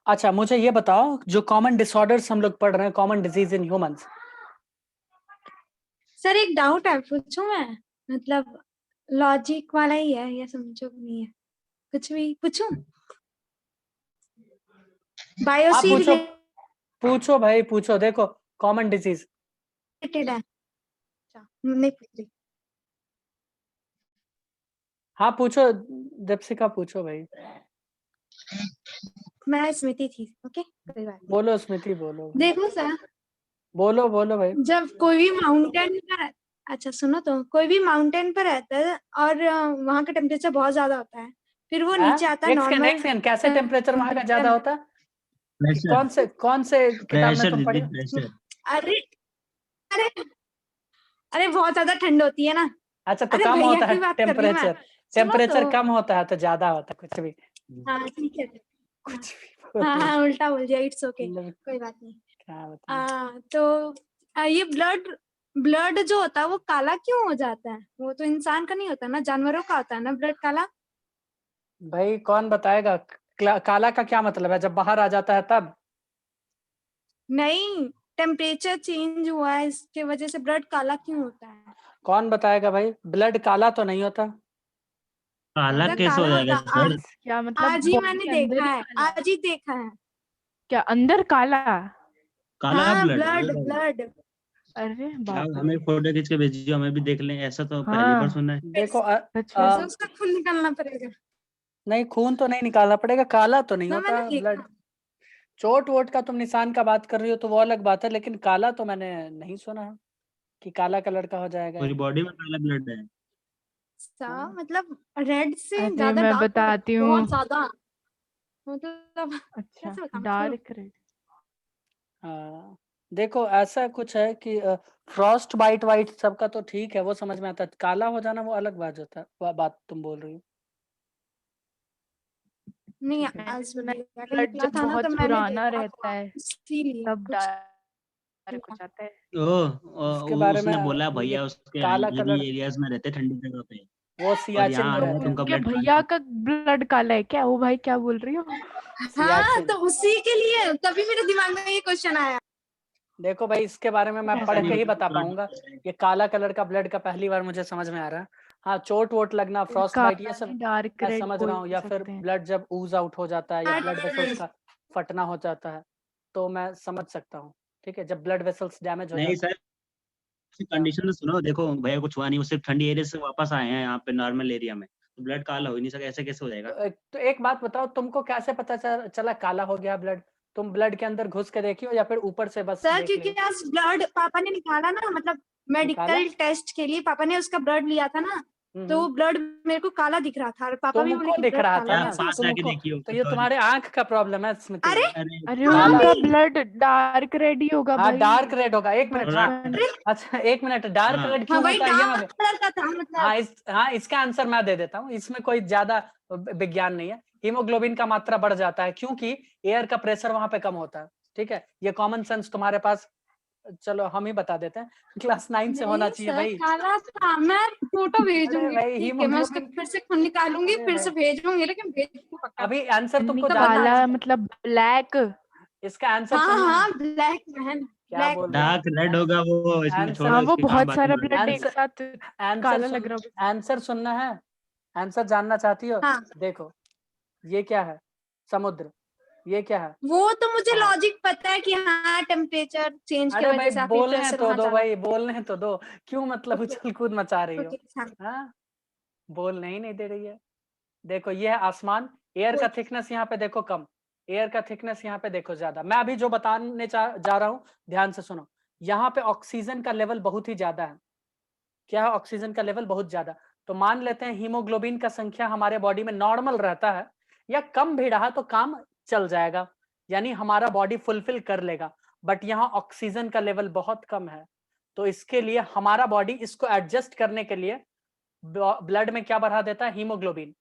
अच्छा मुझे ये बताओ, जो कॉमन डिसऑर्डर्स हम लोग पढ़ रहे हैं, common disease in humans. Sir एक डाउट है, पूछूं मैं? मतलब लॉजिक वाला ही है या समझो नहीं है, कुछ भी पूछूं? आप बायोसी पूछो, रिलेटेड पूछो भाई पूछो। देखो कॉमन डिजीज। है। अच्छा, नहीं पूछ रही। हाँ पूछो दीपशिका, पूछो भाई। मैं स्मृति थी, ओके कोई बात नहीं। बोलो स्मृति, बोलो भाई। देखो सर, बोलो बोलो भाई। जब कोई भी माउंटेन पर, अच्छा सुनो, तो कोई भी माउंटेन पर रहता है और वहाँ का टेम्परेचर बहुत ज्यादा होता है, फिर वो नीचे आता है एक सेकंड एक नॉर्मल सेकंड, कैसे टेम्परेचर वहां का ज्यादा टेम्परेचर। होता है? कि प्रेशर कौन से किताब में प्रेशर तुम दीदी पढ़े? प्रेशर। अरे अरे अरे बहुत ज्यादा ठंड होती है ना। अच्छा तो अरे कम भैया होता है की बात कर रही हूँ मैं, टेम्परेचर। सुनो टेम्परेचर तो। कम होता है तो ज्यादा होता है, कुछ भी हाँ ठीक है। हाँ कुछ भी बोल हाँ रहे हाँ, उल्टा बोल दिया, इट्स ओके हो। कोई बात नहीं। क्या बताऊं। तो ये ब्लड ब्लड जो होता है वो काला क्यों हो जाता है? वो तो इंसान का नहीं होता ना, जानवरों का होता है ना ब्लड काला। भाई कौन बताएगा? काला का क्या मतलब है, जब बाहर आ जाता है तब? नहीं, टेम्परेचर चेंज हुआ है इसके वजह से ब्लड काला क्यों होता है? कौन बताएगा भाई? ब्लड काला तो नहीं होता। काला सर कैसे हो काला जाएगा होता सर? क्या मतलब, आज ही बॉडी मैंने के अंदर देखा ही है, काला है? आज ही देखा है। क्या अंदर काला? काला हाँ ब्लड? Blood blood. अरे आप बाप रे। हमें फोटो खींच के भेजिए, हमें भी देख लें। ऐसा तो पहली बार हाँ सुना है। देखो सच फिर में। से उसका खून निकालना पड़ेगा नहीं खून तो नहीं निकालना पड़ेगा, काला तो नहीं ना, मैंने होता ब्लड। देखा। चोट वोट का तुम निशान का बात कर रही हो तो वो अलग बात है, लेकिन काला तो मैंने नहीं सुना है कि काला कलर का हो जाएगा। पूरी बॉडी में काला ब्लड है? हाँ मतलब रेड से अरे ज्यादा मैं डार्क, बताती हूँ। बहुत ज्यादा, मतलब अच्छा, कैसे बताऊं, छोड़ो। Dark red. हाँ। देखो ऐसा कुछ है कि फ्रॉस्ट बाइट वाइट सबका तो ठीक है, वो समझ में आता है। काला हो जाना वो अलग बात होता है, वो बात तुम बोल रही हो। नहीं, ठीक है। मैंने आज सुना है जाके ब्लड निकला जब था ना तो बहुत मैंने पुराना देखा रहता था, है इसीलिए तब कुछ डार्क हो था। जाता है। इसके बारे में उसने बोला ये भैया उसके काला हिली कलर एरियाज में रहते, ठंडी जगह पे। वो और सियाचिन यहाँ में तो आते रहते हैं। तुमका उनके ब्लड भैया काला। का ब्लड काला है क्या? वो भाई क्या बोल रही हो? हाँ सियाचिन। तो उसी के लिए तभी मेरे दिमाग में ये क्वेश्चन आया। देखो भाई इसके बारे में मैं ऐसा पढ़ नहीं के ही होता बता पूरा पाऊंगा। डॉक्टर। ये काला कलर का ब्लड का पहली बार मुझे समझ में आ रहा है। हाँ चोट वोट लगना, फ्रॉस्ट बाइट, ये काला सब नहीं, डार्क मैं रेड समझ रहा बोल हूँ। या फिर सकते हैं। ब्लड जब ऊज आउट हो जाता है या ब्लड वेसल्स का फटना हो जाता है, तो मैं समझ सकता हूँ। ठीक है, जब ब्लड वेसल्स डैमेज हो नहीं जाता सर, है। कंडीशन में सुनो, देखो भैया कुछ हुआ नहीं, वो सिर्फ ठंडी एरिया से वापस आए हैं यहाँ पे नॉर्मल एरिया में, तो ब्लड काला हो ही नहीं सका। ऐसे कैसे हो जाएगा? तो एक बात बताओ, तुमको कैसे पता चला काला हो गया ब्लड? तुम ब्लड के अंदर घुस के देखी हो या फिर ऊपर से बस सर देख क्योंकि ली? आज ब्लड पापा ने निकाला ना, मतलब निकाला? मेडिकल टेस्ट के लिए पापा ने उसका ब्लड लिया था ना, तो वो ब्लड मेरे को काला दिख रहा था और पापा भी बोले तुमको कि दिख ब्लड रहा था काला या ना, कैसे हो पास सकता जाके तुमको देखिए तो होगी ये सॉरी। तुम्हारे आंख का प्रॉब्लम है है। स्मृति। अरे अरे अरे हाँ काला, उनका भी। ब्लड डार्क रेड ही होगा हाँ भाई। डार्क रेड होगा। एक मिनट, हाँ। थोड़ा। बचपन। अरे अच्छा एक मिनट, डार्क हाँ रेड हाँ क्यों वही होता है ये मैं डार्क कलर का था मतलब। हाँ इसका आंसर मैं दे देता हूँ। इसमें कोई ज्यादा विज्ञान नहीं है। हीमोग्लोबिन का मात्रा बढ़ जाता है क्योंकि एयर का प्रेशर वहां पे कम होता है। ठीक है, ये कॉमन सेंस तुम्हारे पास, चलो हम ही बता देते हैं, क्लास 9 से होना नहीं चाहिए सर भाई। काला था, मैं फोटो अरे भेजूंगी, भाई ठीक है मैं उसका हीमोग्लोबिन, फिर से खून निकालूंगी, अरे फिर भाई से भेजूंगी, लेकिन भेजूंगी पक्का। अभी आंसर नहीं, तुमको तो जानना बता काला है? मतलब ब्लैक। इसका आंसर हाँ सुनना है? हाँ ब्लैक मैन, क्या ब्लैक। बोल रहे डार्क रेड हो? होगा वो, इसमें आंसर, हाँ, छोड़ो वो इसके काम, बहुत बाकी सारा बात ब्लड करते एक हैं। आंसर, साथ आंसर काला लग सुन, रहा होगा। आंसर सुनना है? आंसर जानना चाहती हो? हाँ देखो ये क्या है, समुद्र। ये क्या है, वो तो मुझे पहाड़। लॉजिक पता है कि हाँ टेम्परेचर चेंज की अरे वजह भाई से आपकी बोलने प्रेशर तो वहां दो ज्यादा। भाई, बोलने तो दो। क्यों मतलब ओके उछल कूद मचा रही हो? ओके हाँ। हाँ, बोलने ही नहीं दे रही है। देखो ये है आसमान। एयर का थिकनेस यहाँ पे देखो कम, एयर का थिकनेस यहाँ पे देखो ज्यादा। मैं अभी जो बताने जा रहा हूँ ध्यान से सुनो। यहाँ पे ऑक्सीजन का लेवल बहुत ही ज्यादा है। क्या है? ऑक्सीजन का लेवल बहुत ज्यादा। तो मान लेते हैं हीमोग्लोबिन का संख्या हमारे बॉडी में नॉर्मल रहता है या कम भी रहा तो काम चल जाएगा, यानी हमारा बॉडी फुलफिल कर लेगा। बट यहाँ ऑक्सीजन का लेवल बहुत कम है, तो इसके लिए हमारा बॉडी इसको एडजस्ट करने के लिए ब्लड में क्या बढ़ा देता है, हीमोग्लोबिन।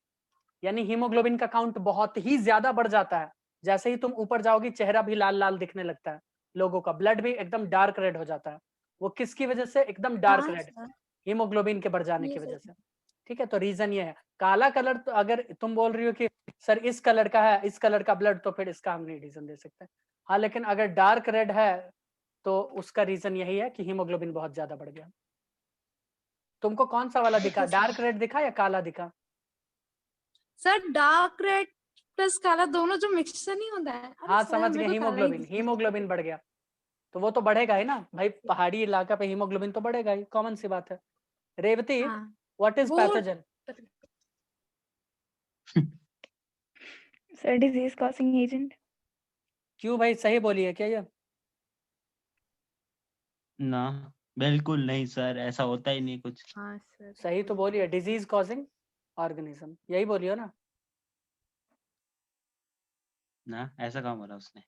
यानी हीमोग्लोबिन का काउंट बहुत ही ज्यादा बढ़ जाता है। जैसे ही तुम ऊपर जाओगी चेहरा भी लाल लाल दिखने लगता है लोगों का, ब्लड भी एकदम डार्क रेड हो जाता है। वो किसकी वजह से एकदम डार्क हाँ रेड? सर हीमोग्लोबिन के बढ़ जाने ये की वजह सही। से। ठीक है, तो रीजन ये है। काला कलर तो अगर तुम बोल रही हो कि सर इस कलर का है, इस कलर का ब्लड, तो फिर इसका हम नहीं रीजन दे सकते। हाँ, लेकिन अगर डार्क रेड है तो उसका रीजन यही है कि हीमोग्लोबिन बहुत ज्यादा बढ़ गया। तुमको कौन सा वाला दिखा, डार्क रेड दिखा या काला दिखा? सर डार्क रेड प्लस काला दोनों जो मिक्सचर नहीं होता है। अरे हाँ सर, समझ मेरे गए, को काला ही हीमोग्लोबिन, दिखा। हीमोग्लोबिन बढ़ गया तो वो तो बढ़ेगा ही ना भाई, पहाड़ी इलाका पे हीमोग्लोबिन तो बढ़ेगा ही, कॉमन सी बात है। रेवती, हाँ, व्हाट इज वो pathogen? Sir disease causing agent. क्यों भाई, सही बोली है क्या ये? ना बिल्कुल नहीं सर, ऐसा होता ही नहीं कुछ। हाँ सर सही तो बोली है, डिजीज कॉजिंग ऑर्गेनिज्म, यही बोलियो ना। ना ऐसा काम बोला उसने।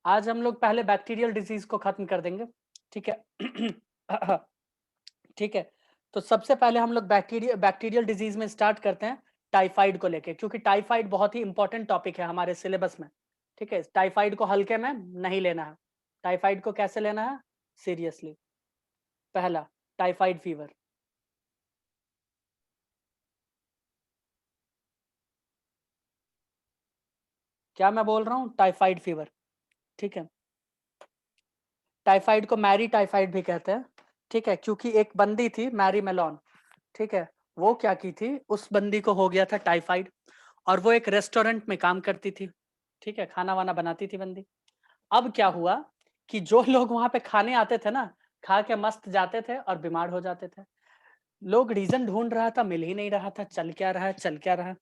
आज हम लोग पहले बैक्टीरियल डिजीज को खत्म कर देंगे, ठीक है? ठीक है, तो सबसे पहले हम लोग बैक्टीरियल डिजीज में स्टार्ट करते हैं टाइफाइड को लेके, क्योंकि टाइफाइड बहुत ही इंपॉर्टेंट टॉपिक है हमारे सिलेबस में। ठीक है, टाइफाइड को हल्के में नहीं लेना है। टाइफाइड को कैसे लेना है? सीरियसली। पहला, टाइफाइड फीवर। क्या मैं बोल रहा हूँ? Typhoid fever. ठीक है, टाइफाइड को मैरी टाइफाइड भी कहते हैं। ठीक है, क्योंकि एक बंदी थी मैरी मेलोन, ठीक है, वो क्या की थी, उस बंदी को हो गया था टाइफाइड, और वो एक रेस्टोरेंट में काम करती थी। ठीक है, खाना वाना बनाती थी बंदी। अब क्या हुआ कि जो लोग वहां पे खाने आते थे ना, खा के मस्त जाते थे और बीमार हो जाते थे। लोग रीजन ढूंढ रहा था, मिल ही नहीं रहा था, चल क्या रहा है, चल क्या रहा है।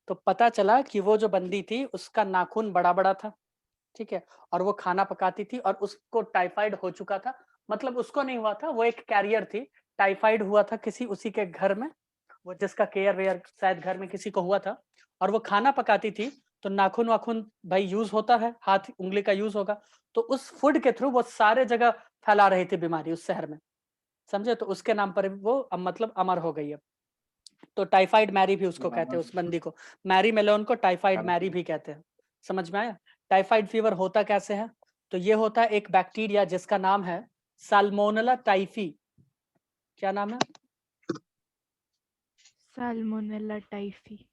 तो पता चला कि वो जो बंदी थी उसका नाखून बड़ा बड़ा था। ठीक है, और वो खाना पकाती थी और उसको टाइफाइड हो चुका था। मतलब उसको नहीं हुआ था, वो एक कैरियर थी। टाइफाइड हुआ था किसी उसी के घर में, वो जिसका केयर वेयर शायद घर में किसी को हुआ था, और वो खाना पकाती थी। तो नाखून वाखून भाई यूज होता है, हाथ उंगली का यूज होगा, तो उस फूड के थ्रू वो सारे जगह फैला रही थी बीमारी उस शहर में। समझे? तो उसके नाम पर वो मतलब अमर हो गई है। तो टाइफाइड मैरी भी उसको कहते हैं, उस बंदी को। मैरी मेलोन को टाइफाइड मैरी भी कहते हैं। समझ में आया? टाइफाइड फीवर होता कैसे है? तो ये होता है एक बैक्टीरिया जिसका नाम है साल्मोनेला टाइफी। क्या नाम है? Salmonella typhi.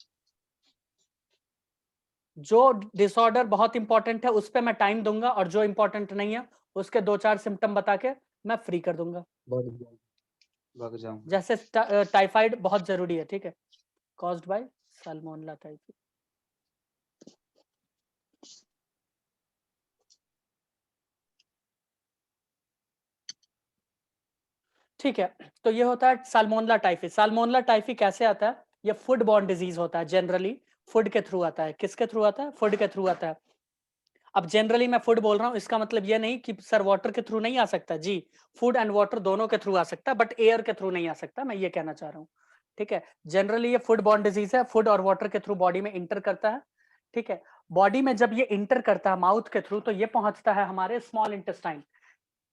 जो डिसऑर्डर बहुत इंपॉर्टेंट है उस पर मैं टाइम दूंगा, और जो इंपॉर्टेंट नहीं है उसके 2-4 सिम्टम बता के मैं फ्री कर दूंगा। भाग जाऊं। जैसे टाइफाइड बहुत जरूरी है, ठीक है, कॉज्ड बाय साल्मोनेला टाइफी। ठीक है, तो ये होता है साल्मोनेला टाइफी। साल्मोनेला टाइफी कैसे आता है? ये फूड बॉर्न डिजीज होता है, जनरली फूड के थ्रू आता है। किसके थ्रू आता है? फूड के थ्रू आता है। अब जनरली मैं फूड बोल रहा हूँ, इसका मतलब ये नहीं कि सर वाटर के थ्रू नहीं आ सकता। जी, फूड एंड वाटर दोनों के थ्रू आ सकता है, बट एयर के थ्रू नहीं आ सकता, मैं ये कहना चाह रहा हूँ। ठीक है, जनरली ये फूड बॉर्न डिजीज है, फूड और वाटर के थ्रू बॉडी में इंटर करता है। ठीक है, बॉडी में जब ये इंटर करता है माउथ के थ्रू, तो ये पहुंचता है हमारे स्मॉल इंटेस्टाइन।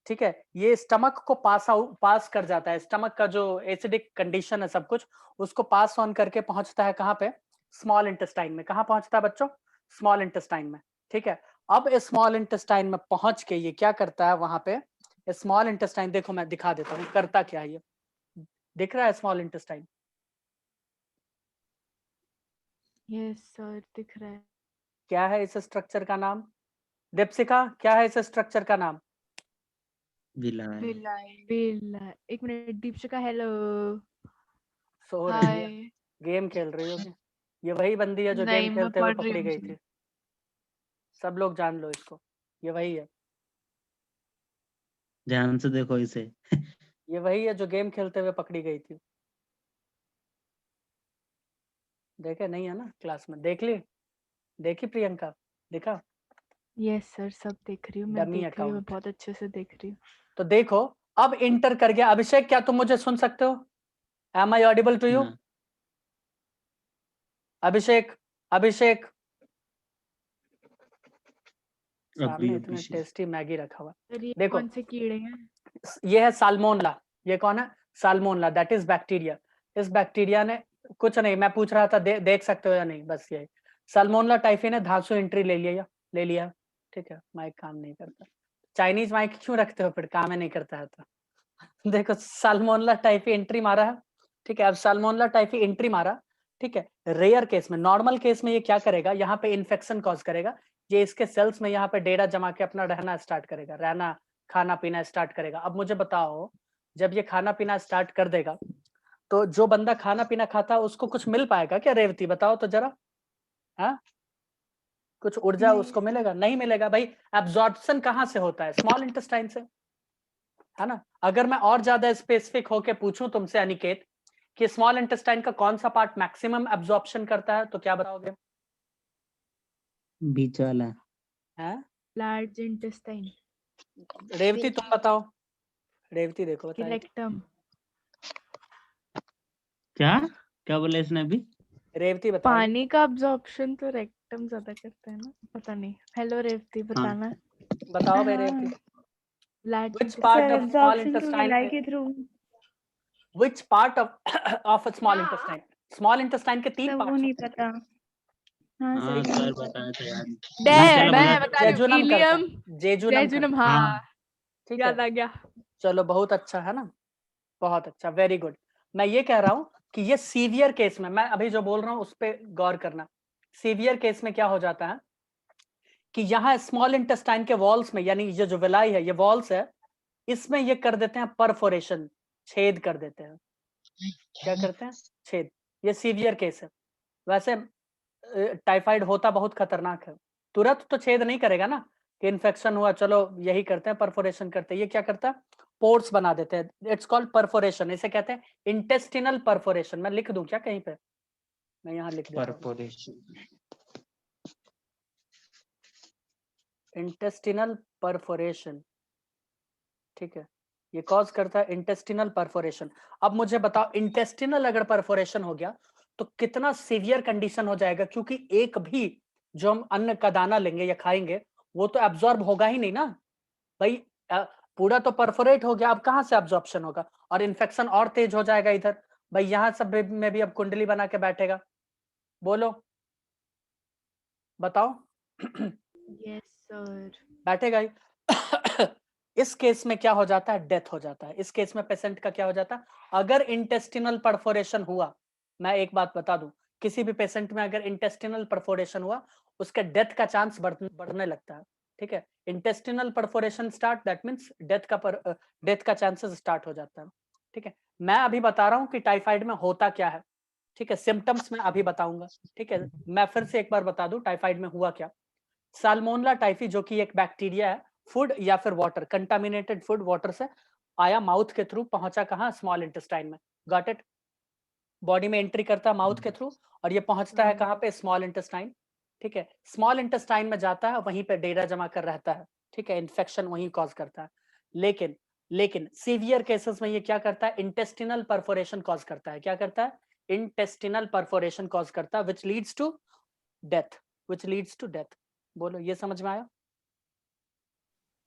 ठीक है, ये स्टमक को पास कर जाता है। स्टमक का जो एसिडिक कंडीशन है सब कुछ, उसको पास ऑन करके पहुंचता है कहाँ पे? स्मॉल इंटेस्टाइन में। कहाँ पहुंचता है बच्चों? स्मॉल इंटेस्टाइन में। ठीक है, अब स्मॉल इंटेस्टाइन में पहुंच के ये क्या करता है वहां पे? स्मॉल इंटेस्टाइन, देखो मैं दिखा देता हूँ करता क्या है। ये दिख रहा है स्मॉल इंटेस्टाइन? यस सर दिख रहा है। क्या है इस स्ट्रक्चर का नाम? दीपशिका, क्या है इस स्ट्रक्चर का नाम? विलाय। बिल्ला। एक मिनट दीपशिका, हेलो। सो रही है, हाय। गेम खेल रही होगी। ये वही बंदी है जो गेम नहीं मैं खेलते हुए पढ़ रही पकड़ी हूँ गई सर। थी। सब लोग जान लो इसको, ये वही है। ध्यान से देखो इसे। ये वही है जो गेम खेलते हुए पकड़ी गई थी। देखे नहीं है ना क्लास में? देख ली? देखी प्रियंका? देखा? यस सर सब देख रही हूँ, मैं डमी देख रही हूँ, मैं अकाउंट। बहुत अच्छे से देख रही हूँ। तो देखो, अब इंटर कर गया। अभिषेक, क्या तुम मुझे सुन सकते हो? Am I audible to you? ना अभिषेक, अभिषेक, अभी सामने इतने अभिषेक। टेस्टी मैगी रखा हुआ। सर ये देखो, कौन से कीड़े हैं? ये है साल्मोनला। ये कौन है? साल्मोनला, दैट इज बैक्टीरिया। इस बैक्टीरिया ने, कुछ नहीं, मैं पूछ रहा था देख सकते हो या नहीं, बस यही। साल्मोनला टाइफी ने धांसू एंट्री ले लिया। ठीक है, माइक काम नहीं करता। चाइनीज माइक क्यों रखते हो फिर, काम ही नहीं करता है तो। देखो, साल्मोनला टाइफी एंट्री मारा है, ठीक है। अब साल्मोनेला टाइफी एंट्री मारा, ठीक है। रेयर केस में, नॉर्मल केस में ये क्या करेगा, यहाँ पे इन्फेक्शन कॉज करेगा, ये इसके सेल्स में यहाँ पे डेरा जमा के अपना रहना स्टार्ट करेगा, रहना खाना पीना स्टार्ट करेगा। अब मुझे बताओ, जब ये खाना पीना स्टार्ट कर देगा तो जो बंदा खाना पीना खाता है उसको कुछ मिल पाएगा क्या रेवती, बताओ तो जरा। हाँ, कुछ ऊर्जा नहीं। उसको मिलेगा? नहीं मिलेगा भाई। एब्जॉर्प्शन कहाँ से होता है? स्मॉल इंटेस्टाइन से, है ना। अगर मैं और ज्यादा स्पेसिफिक होके पूछूं तुमसे अनिकेत कि स्मॉल इंटेस्टाइन का कौन सा पार्ट मैक्सिमम एब्जॉर्प्शन करता है, तो क्या बताओगे? बीच वाला। हैं? लार्ज इंटेस्टाइन, रेवती तुम बताओ, रेवती देखो बताइए। रेक्टम। क्या क्या बोला इसने अभी? रेवती बताइए। पानी का अब्जॉर्प्शन तो रेक्टम ज्यादा करता है ना, पता नहीं। हेलो रेवती, बताना। बताओ भाई हाँ, Revathi, large which part sir of small absorption तो intestine लाई के through. which part of a small intestine? Small intestine के 3 सर वो पार्ट्स नहीं होते हैं। पता। हाँ सर हाँ एकदम सर नहीं पता। बताया था यार। मैं बोला। मैं बता रही हूँ, जेजुनम करता इलियम, है, जेजुनम जेजुनम, करता है, हाँ, हाँ ठीक याद है। आ गया। चलो बहुत अच्छा है ना, बहुत अच्छा, वेरी गुड। मैं ये कह रहा हूँ कि ये सीवियर केस में, मैं अभी जो बोल रहा हूँ उस पे गौर करना। सीवियर केस में क्या हो जाता है कि यहाँ स्मॉल इंटेस्टाइन के वॉल्स में, यानी ये जो विलाई है, ये वॉल्स है, इसमें ये कर देते हैं परफोरेशन, छेद कर देते हैं। क्या करते हैं? छेद। ये सीवियर केस है। वैसे टाइफाइड होता बहुत खतरनाक है, तुरंत तो छेद नहीं करेगा ना कि इन्फेक्शन हुआ चलो यही करते हैं, परफोरेशन करते हैं। ये क्या करता है? पोर्ट्स बना देते हैं, इट्स कॉल्ड परफोरेशन, इसे कहते हैं इंटेस्टिनल परफोरेशन। मैं लिख दूं क्या कहीं पे? मैं यहाँ लिख देता हूँ, परपोरेशन। इंटेस्टिनल परफोरेशन, ठीक है। ये कॉज करता है इंटेस्टिनल परफोरेशन। अब मुझे बताओ, इंटेस्टिनल अगर परफोरेशन हो गया तो कितना सीवियर कंडीशन हो जाएगा, क्योंकि एक भी जो हम अन्न का दाना लेंगे या खाएंगे वो तो एब्जॉर्ब होगा ही नहीं ना भाई। अ, पूरा तो परफोरेट हो गया, अब कहाँ से एब्जॉर्प्शन होगा? और इन्फेक्शन और तेज हो जाएगा इधर भाई, यहाँ सब में भी अब कुंडली बना के बैठेगा। बोलो, बताओ। Yes sir. बैठेगा ही। इस केस में क्या हो जाता है? डेथ हो जाता है। इस केस में पेशेंट का क्या हो जाता है? अगर इंटेस्टिनल परफोरेशन हुआ, मैं एक बात बता दूं, किसी भी पेशेंट में अगर इंटेस्टिनल परफोरेशन हुआ, उसके डेथ का चांस बढ़ने लगता है, ठीक है। Intestinal perforation start, that means death का चांसेस स्टार्ट हो जाता है, ठीक है। मैं अभी बता रहा हूं कि टाइफाइड में होता क्या है, ठीक है। सिम्टम्स मैं अभी बताऊंगा, ठीक है। मैं फिर से एक बार बता दूं टाइफाइड में हुआ क्या। साल्मोनेला टाइफी जो कि एक बैक्टीरिया है, फूड या फिर वाटर, कंटामिनेटेड फूड वाटर से आया, माउथ के थ्रू पहुंचा कहां? स्मॉल इंटेस्टाइन में। Got it? बॉडी में एंट्री करता है माउथ के थ्रू और ये पहुंचता है कहां पे? स्मॉल इंटेस्टाइन, ठीक है। स्मॉल इंटेस्टाइन में जाता है, वहीं पे डेरा जमा कर रहता है, ठीक है। इन्फेक्शन वहीं कॉज करता है। लेकिन लेकिन सीवियर केसेस में ये क्या करता है? इंटेस्टिनल परफोरेशन कॉज करता है। क्या करता है? इंटेस्टिनल परफोरेशन कॉज करता है, which leads to death, which leads to death. बोलो, ये समझ में आया?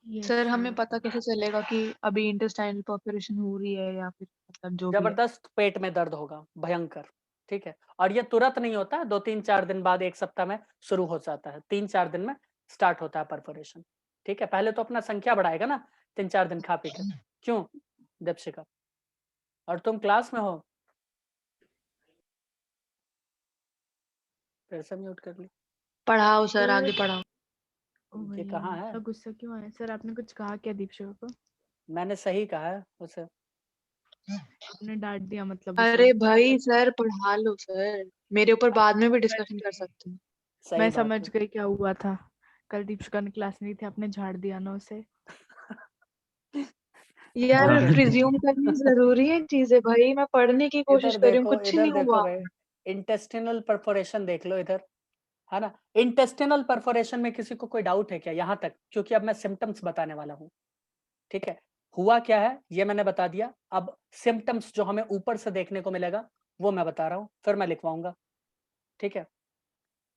यस सर हमें पता कैसे चलेगा कि अभी इंटेस्टाइनल परफोरेशन हो रही है या फिर मतलब जो भी है? जबरदस्त पेट में दर्द होगा, भयंकर, ठीक है। और ये तुरंत नहीं होता है, 2-3-4 दिन बाद, एक सप्ताह में शुरू हो जाता है, 3-4 दिन में स्टार्ट होता है परफोरेशन, ठीक है। पहले तो अपना संख्या बढ़ाएगा ना 3-4 दिन खा पी कर। क्यों दीपशिका? और तुम क्लास में हो? फिर से म्यूट कर ली। पढ़ाओ सर, आगे पढ़ाओ। ये कहाँ है? इतना गुस्सा क्यों आया सर? आपने कुछ कहा क्या दीपशिका को? मैंने सही कहा है उसे। आपने डांट दिया मतलब उसे? अरे भाई सर पढ़ा लो सर, मेरे ऊपर बाद में भी डिस्कशन कर सकते हैं। सही मैं बात समझ है। गई क्या हुआ था। कल दीपशिका ने क्लास नहीं थी, आपने झाड़ दिया ना उसे। यार ओके, प्रिज्यूम करनी जरूरी है चीजें भाई, मैं पढ़ने की कोशिश कर रही हूँ, कुछ इधर नहीं देखो हुआ। भाई, इंटेस्टिनल परफोरेशन देख लो इधर, है ना। इंटेस्टिनल परफोरेशन में किसी को कोई डाउट है क्या यहाँ तक? क्योंकि अब मैं सिम्टम्स बताने वाला हूँ, ठीक है। हुआ क्या है ये मैंने बता दिया, अब सिम्टम्स जो हमें ऊपर से देखने को मिलेगा वो मैं बता रहा हूँ, फिर मैं लिखवाऊंगा, ठीक है।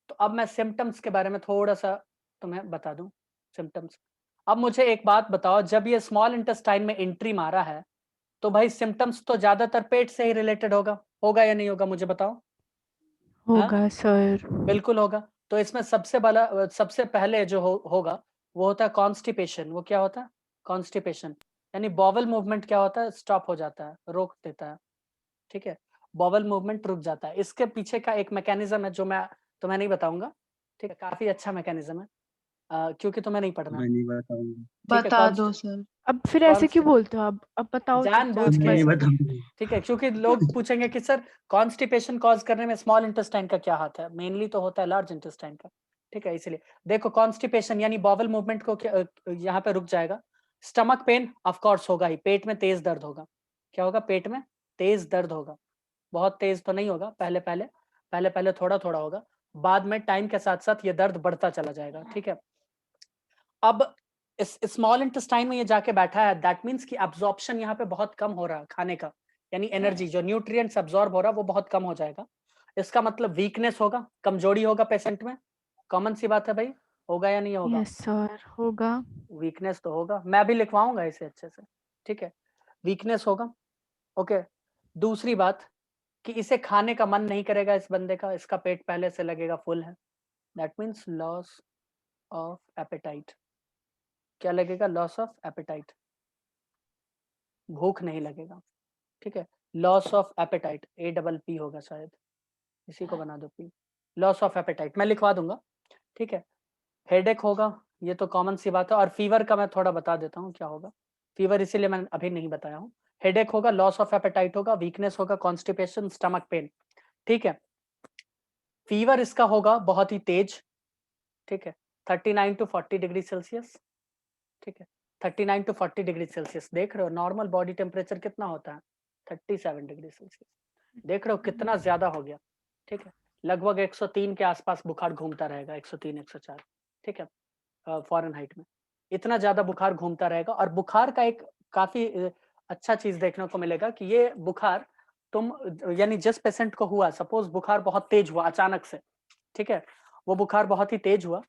तो अब मैं सिम्टम्स के बारे में थोड़ा सा तुम्हें बता दूं, सिम्टम्स। अब मुझे एक बात बताओ, जब ये स्मॉल इंटेस्टाइन में एंट्री मारा है तो भाई सिम्टम्स तो ज्यादातर पेट से ही रिलेटेड होगा, होगा या नहीं होगा? मुझे बताओ। हाँ, होगा सर। बिल्कुल होगा। तो इसमें सबसे पहले जो होगा वो होता है कॉन्स्टिपेशन। वो क्या होता है? कॉन्स्टिपेशन, यानी बॉवल मूवमेंट क्या होता है? स्टॉप हो जाता है, रोक देता है, ठीक है। बॉवल मूवमेंट रुक जाता है। इसके पीछे का एक मैकेनिज्म है जो मैं तुम्हें नहीं बताऊंगा, ठीक है, काफी अच्छा मैकेनिज्म है, क्योंकि तुम्हें नहीं पढ़ना, मैं नहीं बताऊंगा। ठीक है। बता दो सर। अब फिर ऐसे क्यों कॉन्स्ट बोलते हो आप? अब बताओ जानबूझ चुपचाप के, मैं नहीं मैं। बताऊंगा। ठीक है, क्योंकि लोग पूछेंगे कि सर कॉन्स्टिपेशन कॉज करने में स्मॉल इंटेस्टाइन का क्या हाथ है, मेनली तो होता है लार्ज इंटेस्टाइन का, ठीक है। इसलिए देखो कॉन्स्टिपेशन यानी बॉवल मूवमेंट को यहाँ पे रुक जाएगा। स्टमक पेन ऑफ कोर्स होगा ही, पेट में तेज दर्द होगा। क्या होगा? पेट में तेज दर्द होगा। बहुत तेज तो नहीं होगा, पहले पहले थोड़ा थोड़ा होगा, बाद में टाइम के साथ साथ ये दर्द बढ़ता चला जाएगा, ठीक है। अब इस स्मॉल इंटेस्टाइन में ये जाके बैठा है, दैट मींस कि एब्जॉर्प्शन यहाँ पे बहुत कम हो रहा है खाने का, यानी एनर्जी जो न्यूट्रिएंट्स एब्जॉर्ब हो रहा है वो बहुत कम हो जाएगा। इसका मतलब वीकनेस होगा, कमजोरी होगा पेशेंट में। कॉमन सी बात है भाई, होगा या नहीं होगा? यस सर, होगा। वीकनेस तो होगा, मैं भी लिखवाऊंगा इसे अच्छे से, ठीक है। वीकनेस होगा, ओके। दूसरी बात कि इसे खाने का मन नहीं करेगा इस बंदे का, इसका पेट पहले से लगेगा फुल है, that means loss of appetite. क्या लगेगा? लॉस ऑफ एपेटाइट, भूख नहीं लगेगा, ठीक है। लॉस ऑफ एपेटाइट, APP होगा शायद, इसी को बना दो पी, लॉस ऑफ एपेटाइट, मैं लिखवा दूंगा, ठीक है। हेडेक होगा, ये तो कॉमन सी बात है। और फीवर का मैं थोड़ा बता देता हूँ क्या होगा। फीवर इसीलिए मैंने अभी नहीं बताया हूँ। हेडेक होगा, लॉस ऑफ एपेटाइट होगा, वीकनेस होगा, कॉन्स्टिपेशन, स्टमक पेन, ठीक है। फीवर इसका होगा बहुत ही तेज, ठीक है, 39 to 40 डिग्री सेल्सियस, ठीक है। 39 to 40 डिग्री सेल्सियस, देख रहे हो नॉर्मल बॉडी टेम्परेचर कितना होता है? 37 डिग्री सेल्सियस, देख रहे हो कितना ज्यादा हो गया, ठीक है। लगभग 103 के आसपास बुखार घूमता रहेगा, 103 104, ठीक है, फ़ारेनहाइट में इतना ज्यादा बुखार घूमता रहेगा। और बुखार का एक काफी अच्छा चीज देखने को मिलेगा कि ये बुखार तुम यानी जिस पेशेंट को हुआ, सपोज बुखार बहुत तेज हुआ अचानक से, ठीक है, वो बुखार बहुत ही तेज हुआ,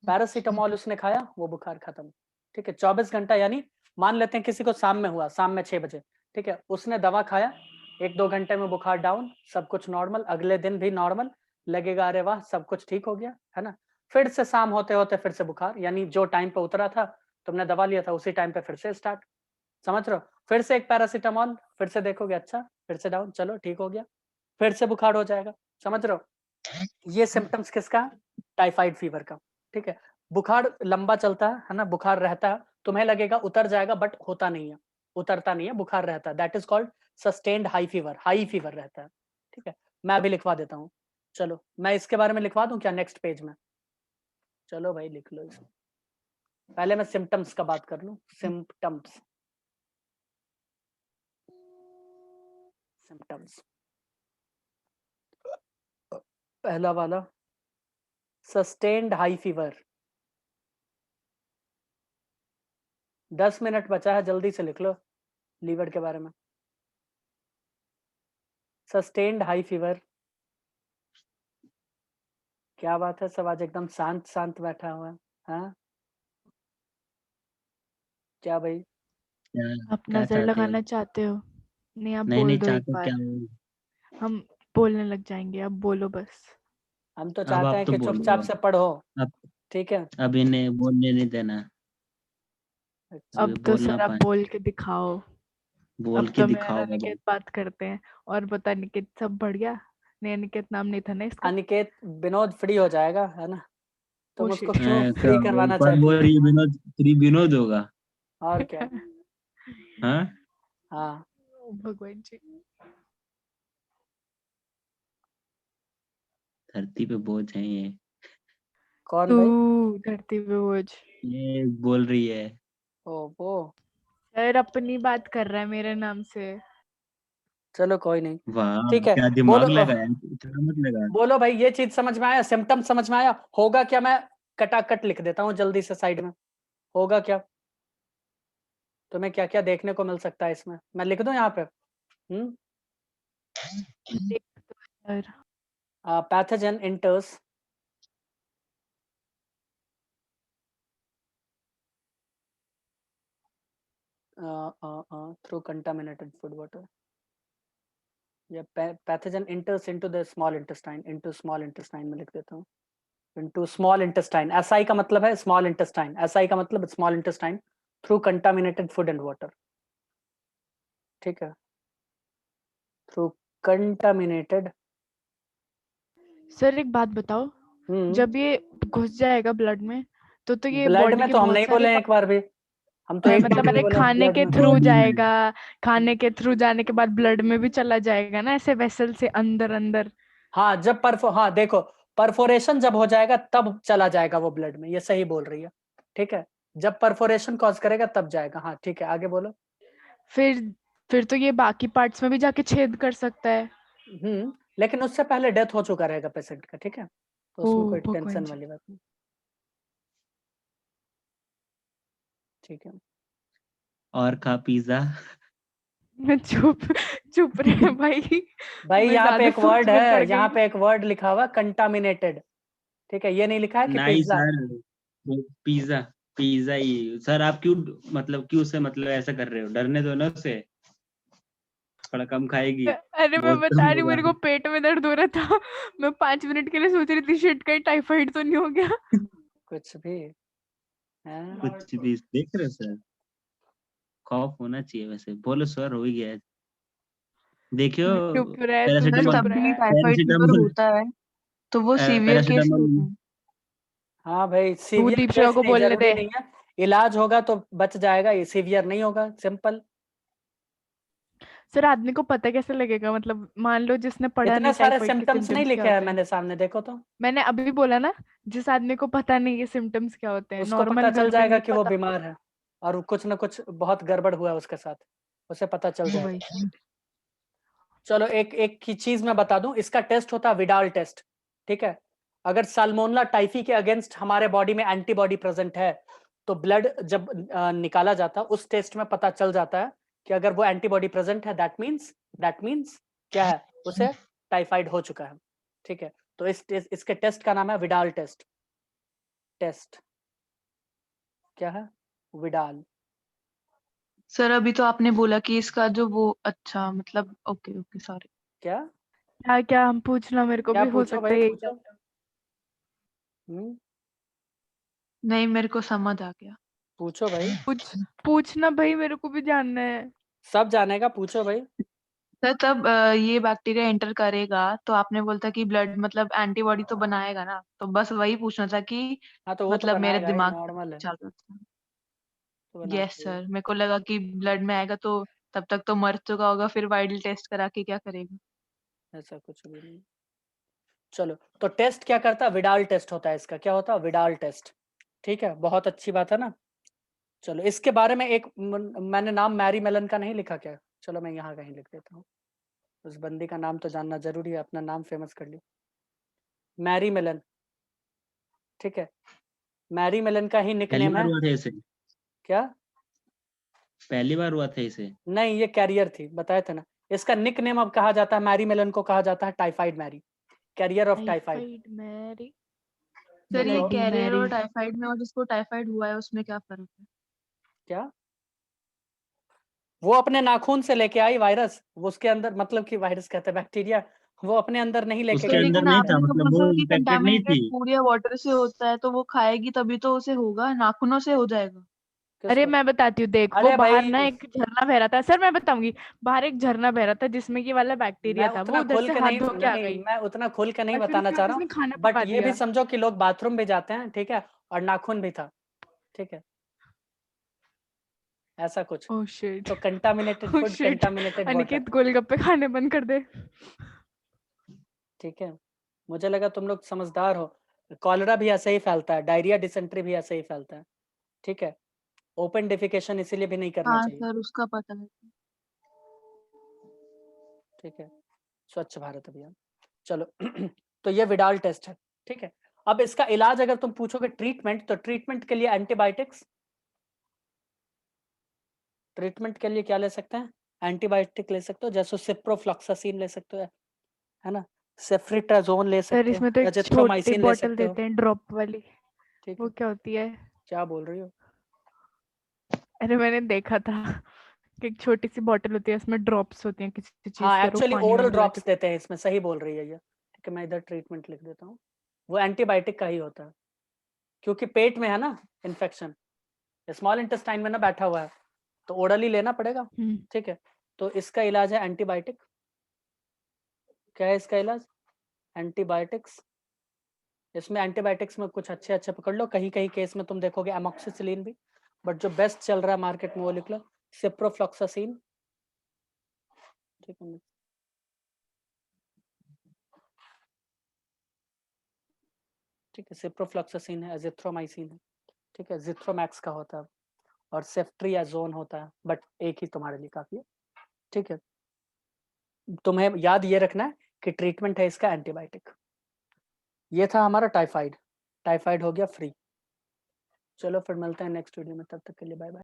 पैरासीटामोल उसने खाया, वो बुखार खत्म, ठीक है। 24 घंटा यानी मान लेते हैं किसी को शाम में हुआ, शाम में 6 बजे, ठीक है, उसने दवा खाया, 1-2 घंटे में बुखार डाउन, सब कुछ नॉर्मल, अगले दिन भी नॉर्मल, लगेगा अरे वाह सब कुछ ठीक हो गया, है ना। फिर से शाम होते होते फिर से बुखार, यानी जो टाइम पे उतरा था, तुमने दवा लिया था उसी टाइम पे फिर से स्टार्ट, समझ रहे हो। फिर से एक पैरासीटामोल, फिर से देखोगे अच्छा, फिर से डाउन, चलो ठीक हो गया, फिर से बुखार हो जाएगा, समझ रहे हो। ये सिम्टम्स किसका? टाइफाइड फीवर का, ठीक है। बुखार लंबा चलता है ना, बुखार रहता है, तुम्हें लगेगा उतर जाएगा बट होता नहीं है, उतरता नहीं है, बुखार रहता है, that is called sustained high fever रहता है, ठीक है। मैं अभी लिखवा देता हूँ, चलो मैं इसके बारे में लिखवा दूं क्या नेक्स्ट पेज में? चलो भाई लिख लो इसे, पहले मैं सिम्टम्स का बात कर लूं। सिम्टम्स, सिम्टम्स, पहला वाला सस्टेन्ड हाई फीवर। 10 मिनट बचा है, जल्दी से लिख लो लीवर के बारे में। सस्टेन्ड हाई फीवर, क्या बात है, सब आज एकदम शांत शांत बैठा हुआ है, हाँ? क्या भाई? आप क्या नजर चाहते हो? लगाना चाहते हो? नहीं, आप नहीं बोल नहीं दो एक चाहते, बार, क्या बोल? हम बोलने लग जाएंगे, अब बोलो बस। हम तो अब चाहते आप हैं तो कि बोलो। चुपचाप से पढ़ो, अब ठीक है। अब इन्हें बोलने नहीं देना, अच्छा, अब ये अब तो बोल ना सर आप पाए। बोल के दिखाओ। बोल अब के तो मैं और दिखाओ बाबा। अनिकेत बात करते हैं। और बता निकेत, सब बढ़िया? नहीं, अनिकेत नाम नहीं था ना इसका? अनिकेत विनोद फ्री हो जाएगा, है ना, ओ तुम उसको शिट। क्यों क्या फ्री करवाना ऊपर चाहती बोल हो? रही है विनोद, फ्री विनोद होगा? और क्या, हाँ, हाँ। भगवान जी। धरती पे बोझ है ये। कौन तू भाई? धरती पे बोझ। ये बोल रही है। ओ वो, सर अपनी बात कर रहा है मेरे नाम से। चलो कोई नहीं, वाह, ठीक है। क्या बोलो दिमाग लगाया, इतना मत लगा। बोलो भाई, ये चीज समझ में आया, सिम्टम समझ में आया? होगा क्या? मैं कटाकट लिख देता हूँ जल्दी से साइड में, होगा क्या? तुम्हें क्या क्या देखने को मिल सकता है इसमें, मैं लिख दूं यहाँ पे? देख तो sir. Pathogen enters through contaminated food water. या pathogen enters into the small intestine, into small intestine में लिख देता हूँ, into small intestine। SI का मतलब है small intestine, SI का मतलब small intestine through contaminated food and water, ठीक है, through कंटामिनेटेड। सर एक बात बताओ, जब ये घुस जाएगा ब्लड में तो ये ब्लड बॉडी में के तो हम बहुत नहीं सारे बोले एक बार भी, हम तो एक बार मतलब भी अरे बोले खाने ब्लड के में। थ्रू बॉडी में जाएगा, खाने के थ्रू जाने के बाद ब्लड में भी चला जाएगा ना, ऐसे वेसल से अंदर अंदर। हाँ जब हाँ देखो, परफोरेशन जब हो जाएगा तब चला जाएगा वो ब्लड में, ये सही बोल रही है। ठीक है, जब परफोरेशन कॉज करेगा तब जाएगा। हाँ ठीक है, आगे बोलो। फिर तो ये बाकी पार्ट्स में भी जाके छेद कर सकता है। लेकिन उससे पहले डेथ हो चुका रहेगा पेशेंट का, ठीक है, तो उसमें कोई भगवान टेंशन जी। वाली बात नहीं। ठीक है, और खा पिज्जा। चुप चुप रहे भाई। भाई मैं यहाँ पे ज्यादा एक सोच वर्ड में पड़ है, यहाँ गई। पे एक वर्ड लिखा हुआ कंटामिनेटेड। ठीक है, ये नहीं लिखा है कि नहीं पिज्जा। सर, वो पिज्जा, पिज्जा ही सर। आप क्यों मतलब क्यों से मतलब ऐसा कर रहे हो? डरने दो ना उसे, थोड़ा कम खाएगी। अरे मैं बहुत कम बता रही हूँ, होगा। मेरे को पेट में दर्द हो रहा था। मैं 5 मिनट के लिए सोच रही थी शिट कहीं टाइफाइड तो नहीं हो गया। कुछ भी है। कुछ भी देख रहे हो सर? खौफ होना चाहिए वैसे। बोलो सर, हो ही गया है। देखियो, चुप रहे, तू सर पैरासिटामोल, तब चुप भी रहे। टाइफाइड फीवर पैरासिटामोल, होता है तो वो सीवियर केस पैरासिटामोल। होते हैं। हाँ भाई, तू सीवियर दीपशिका केस को नहीं, बोलने जरूरी दे। नहीं है। इलाज होगा तो बच जाएगा, ये सीवियर नहीं होगा, सिंपल। सर आदमी को पता कैसे लगेगा, मतलब मान लो जिसने पढ़ा इतने नहीं सारे टाइफाइड के सिम्टम्स नहीं सिम्टम्स क्या लिखे हैं होते हैं। मैंने सामने, देखो तो। मैंने अभी बोला ना, जिस आदमी को पता नहीं ये सिम्टम्स क्या होते हैं, उसको पता नॉर्मल चल घर में जाएगा नहीं कि वो पता। बीमार है और कुछ ना कुछ बहुत गड़बड़ हुआ है उसके साथ, उसे पता चल वो वही जाएगा। चलो एक एक की चीज मैं बता दूं, इसका टेस्ट होता है विडाल टेस्ट। ठीक है, अगर साल्मोनेला टाइफी के अगेंस्ट हमारे बॉडी में एंटीबॉडी प्रेजेंट है तो ब्लड जब निकाला जाता है उस टेस्ट में पता चल जाता है कि अगर वो एंटीबॉडी प्रेजेंट है दैट मीन्स क्या है, उसे टाइफाइड हो चुका है। ठीक है, तो इसके टेस्ट का नाम है विडाल टेस्ट। टेस्ट क्या है? विडाल। सर अभी तो आपने बोला कि इसका जो वो अच्छा मतलब ओके ओके सॉरी। क्या क्या क्या हम पूछना, मेरे को क्या भी हो पूछो सकता भाई, है पूछो। नहीं मेरे को समझ आ गया। पूछो भाई, पूछना भाई, मेरे को भी जानना है। सब जानेगा, पूछो भाई। सर तब ये बैक्टीरिया एंटर करेगा तो आपने बोलता कि ब्लड मतलब एंटीबॉडी तो बनाएगा ना, तो बस वही पूछना था कि हाँ तो वो तो मतलब मेरे बनाएगा ही, दिमाग में नॉर्मल है, चल रहा था। तो बनाता यस ही है। सर, मेरे को लगा कि ब्लड में आएगा तो तब तक तो मर चुका होगा, फिर वाइडल टेस्ट करा के क्या करेगा। ऐसा कुछ भी नहीं। चलो, तो टेस्ट क्या करता है? विडाल टेस्ट होता है इसका। क्या होता है? Widal test. ठीक है, बहुत अच्छी बात है ना। चलो, इसके बारे में एक मैंने नाम मैरी मेलन का नहीं लिखा क्या? चलो मैं यहाँ कहीं लिख देता हूँ, उस बंदी का नाम तो जानना जरूरी है, अपना नाम फेमस कर लियो। Mary melon. ठीक है, मैरी मेलन का ही पहली निकनेम बार है। हुआ था इसे? क्या? पहली बार हुआ था इसे? नहीं, ये कैरियर थी, बताए थे ना। इसका निकनेम अब कहा जाता है, मैरी मेलन को कहा जाता है typhoid Mary, carrier of typhoid. Typhoid Mary, sir ये ब्लडी कैरियर मैरी। और टाइफाइड में और जिसको टाइफाइड हुआ है उसमें क्या फर्क है? क्या? वो अपने नाखून से लेके आई वायरस, वो उसके अंदर, मतलब कि वायरस कहते हैं, बैक्टीरिया, वो अपने अंदर नहीं लेके उसके तो गई। अंदर लेकिन नहीं था, आपने तो मतलब वो बोला कि इन्फेक्टेड नहीं कंटामिनेटेड थी। फूड या वाटर से होता है तो वो खाएगी तभी तो उसे होगा, नाखूनों से हो जाएगा। अरे किसको? मैं बताती हूँ, देख वो अरे बाहर भाई, ना एक झरना बह रहा था। सर मैं बताऊंगी, बाहर एक झरना बह रहा था जिसमें ये वाला मैं बैक्टीरिया था, वो उतना उधर खोल से के हाथ नहीं धो के आ नहीं गई मैं उतना खोल के नहीं और फिर बताना उसके चाह बाद रहा हूँ, उसने खाना बट पका ये भी दिया। समझो कि लोग बाथरूम भी जाते हैं, ठीक है, और नाखून भी था। ठीक है, ऐसा कुछ। ओह शिट, तो contaminated oh food, shit. Contaminated water. Aniket गोलगप्पे खाने बंद कर दे। ठीक है, मुझे लगा तुम लोग समझदार हो। कॉलरा भी ऐसे ही फैलता है, डायरिया डिसेंट्री भी ऐसे ही फैलता है। ठीक है, ओपन डिफिकेशन इसीलिए भी नहीं करना हाँ चाहिए। सर उसका पता है। ठीक है, स्वच्छ भारत अभियान। चलो तो ये विडाल टेस्ट है। ठीक है, अब इसका इलाज अगर तुम पूछोगे ट्रीटमेंट, तो ट्रीटमेंट के लिए एंटीबायोटिक्स, ट्रीटमेंट के लिए क्या ले सकते हैं? एंटीबायोटिक ले सकते हो, जैसे सिप्रोफ्लॉक्सासिन ले सकते हो, है ना, सेफ्रिट्राजोन ले सर सकते हो, इसमें तो एक छोटी एजिथ्रोमाइसिन ले बॉटल सकते हो। देते हैं ड्रॉप वाली, ठीक वो है, क्या होती है? क्या बोल रही हो? अरे मैंने देखा था कि एक छोटी सी बॉटल होती है, उसमें ड्रॉप्स होती हैं किसी चीज हाँ के, और वो एक्चुअली पानी में ओरल मिला के। ड्रॉप्स देते हैं इसमें, सही बोल रही है ये। ठीक है, मैं इधर ट्रीटमेंट लिख देता हूँ, वो एंटीबायोटिक का ही होता है, क्योंकि पेट में है ना इन्फेक्शन, स्मॉल इंटेस्टाइन में ना बैठा हुआ है, तो ओरली लेना पड़ेगा। ठीक है, तो इसका इलाज है एंटीबायोटिक। क्या है इसका इलाज? एंटीबायोटिक्स। इसमें एंटीबायोटिक्स में कुछ अच्छे पकड़ लो, कहीं कहीं केस में तुम देखोगे एमॉक्सिसिलिन भी, बट जो बेस्ट चल रहा है मार्केट में वो लिख लो सिप्रोफ्लॉक्सासिन। ठीक है, ठीक है, सिप्रोफ्लॉक्सासिन है, एजिथ्रोमाइसिन है, ठीक है, जिथ्रोमैक्स का होता है, और सेफ्ट्रियाजोन होता है, बट एक ही तुम्हारे लिए काफी है। ठीक है, तुम्हें याद ये रखना है कि ट्रीटमेंट है इसका एंटीबायोटिक। ये था हमारा टाइफाइड। टाइफाइड हो गया फ्री। चलो फिर मिलते हैं नेक्स्ट वीडियो में, तब तक के लिए बाय बाय।